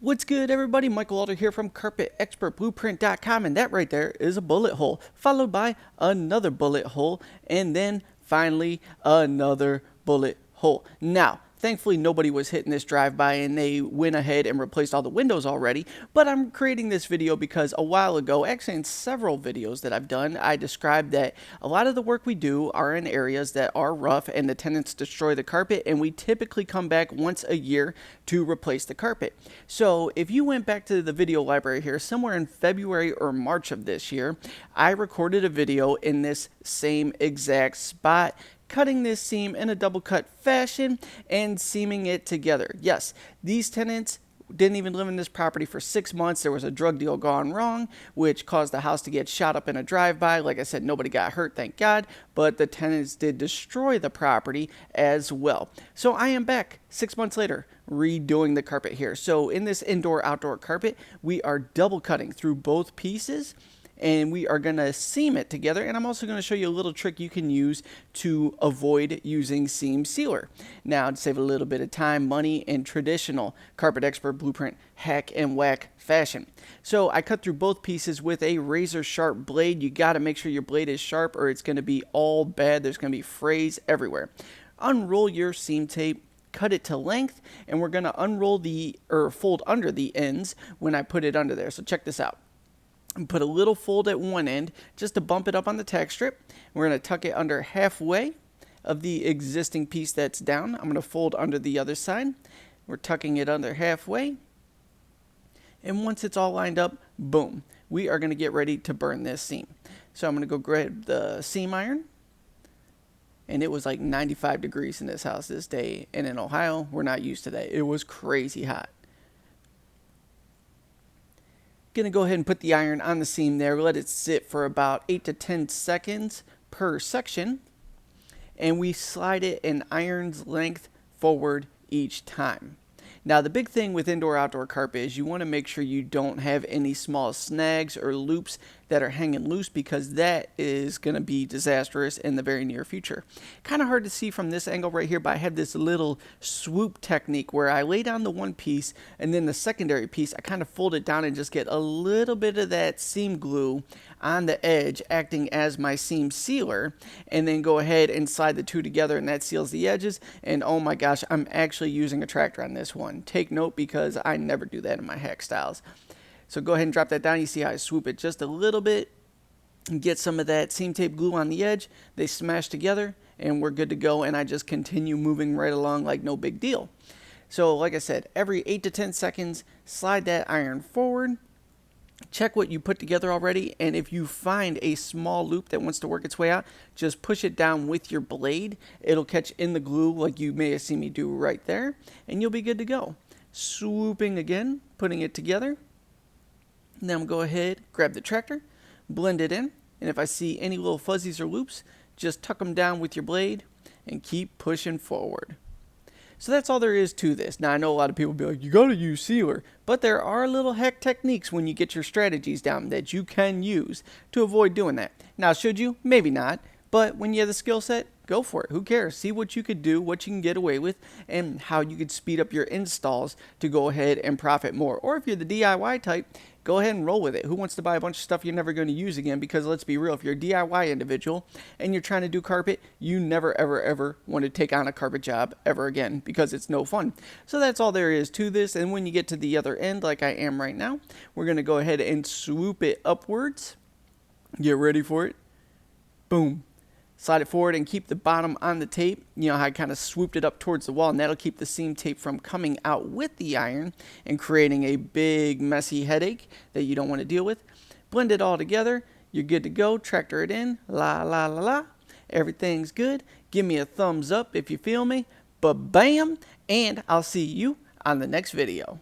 What's good, everybody? Michael Alder here from carpetexpertblueprint.com, and that right there is a bullet hole, followed by another bullet hole, and then finally another bullet hole. Now, thankfully nobody was hitting this drive-by and they went ahead and replaced all the windows already, but I'm creating this video because a while ago, actually in several videos that I've done, I described that a lot of the work we do are in areas that are rough and the tenants destroy the carpet, and we typically come back once a year to replace the carpet. So if you went back to the video library here, somewhere in February or March of this year, I recorded a video in this same exact spot, cutting this seam in a double cut fashion and seaming it together. Yes, these tenants didn't even live in this property for 6 months. There was a drug deal gone wrong, which caused the house to get shot up in a drive-by. Like I said, nobody got hurt, thank God, but the tenants did destroy the property as well. So I am back 6 months later, redoing the carpet here. So in this indoor-outdoor carpet, we are double cutting through both pieces, and we are going to seam it together, and I'm also going to show you a little trick you can use to avoid using seam sealer. Now, to save a little bit of time, money, in traditional Carpet Expert Blueprint hack and whack fashion. So I cut through both pieces with a razor sharp blade. You got to make sure your blade is sharp or it's going to be all bad. There's going to be frays everywhere. Unroll your seam tape, cut it to length, and we're going to unroll fold under the ends when I put it under there. So check this out. Put a little fold at one end just to bump it up on the tack strip. We're going to tuck it under halfway of the existing piece that's down. I'm going to fold under the other side. We're tucking it under halfway. And once it's all lined up, boom, we are going to get ready to burn this seam. So I'm going to go grab the seam iron. And it was like 95 degrees in this house this day. And in Ohio, we're not used to that. It was crazy hot. Going to go ahead and put the iron on the seam there. Let it sit for about 8 to 10 seconds per section. And we slide it an iron's length forward each time. Now, the big thing with indoor-outdoor carpet is you want to make sure you don't have any small snags or loops that are hanging loose, because that is going to be disastrous in the very near future. Kind of hard to see from this angle right here, but I have this little swoop technique where I lay down the one piece and then the secondary piece, I kind of fold it down and just get a little bit of that seam glue on the edge acting as my seam sealer, and then go ahead and slide the two together, and that seals the edges. And oh my gosh, I'm actually using a tractor on this one. Take note, because I never do that in my hack styles. So go ahead and drop that down. You see how I swoop it just a little bit and get some of that seam tape glue on the edge. They smash together and we're good to go, and I just continue moving right along like no big deal. So like I said, every 8 to 10 seconds, slide that iron forward. Check what you put together already, and if you find a small loop that wants to work its way out, just push it down with your blade. It'll catch in the glue like you may have seen me do right there, and you'll be good to go. Swooping again, putting it together. And then I'm going to go ahead, grab the tractor, blend it in, and if I see any little fuzzies or loops, just tuck them down with your blade and keep pushing forward. So that's all there is to this. Now, I know a lot of people be like, you got to use sealer, but there are little hack techniques when you get your strategies down that you can use to avoid doing that. Now, should you? Maybe not, but when you have the skill set, go for it. Who cares? See what you could do, what you can get away with, and how you could speed up your installs to go ahead and profit more. Or if you're the DIY type, go ahead and roll with it. Who wants to buy a bunch of stuff you're never going to use again? Because let's be real, if you're a DIY individual and you're trying to do carpet, you never, ever, ever want to take on a carpet job ever again, because it's no fun. So that's all there is to this. And when you get to the other end, like I am right now, we're going to go ahead and swoop it upwards. Get ready for it. Boom. Slide it forward and keep the bottom on the tape. You know how I kind of swooped it up towards the wall, and that'll keep the seam tape from coming out with the iron and creating a big messy headache that you don't want to deal with. Blend it all together. You're good to go. Tractor it in. La la la la. Everything's good. Give me a thumbs up if you feel me. Ba-bam. And I'll see you on the next video.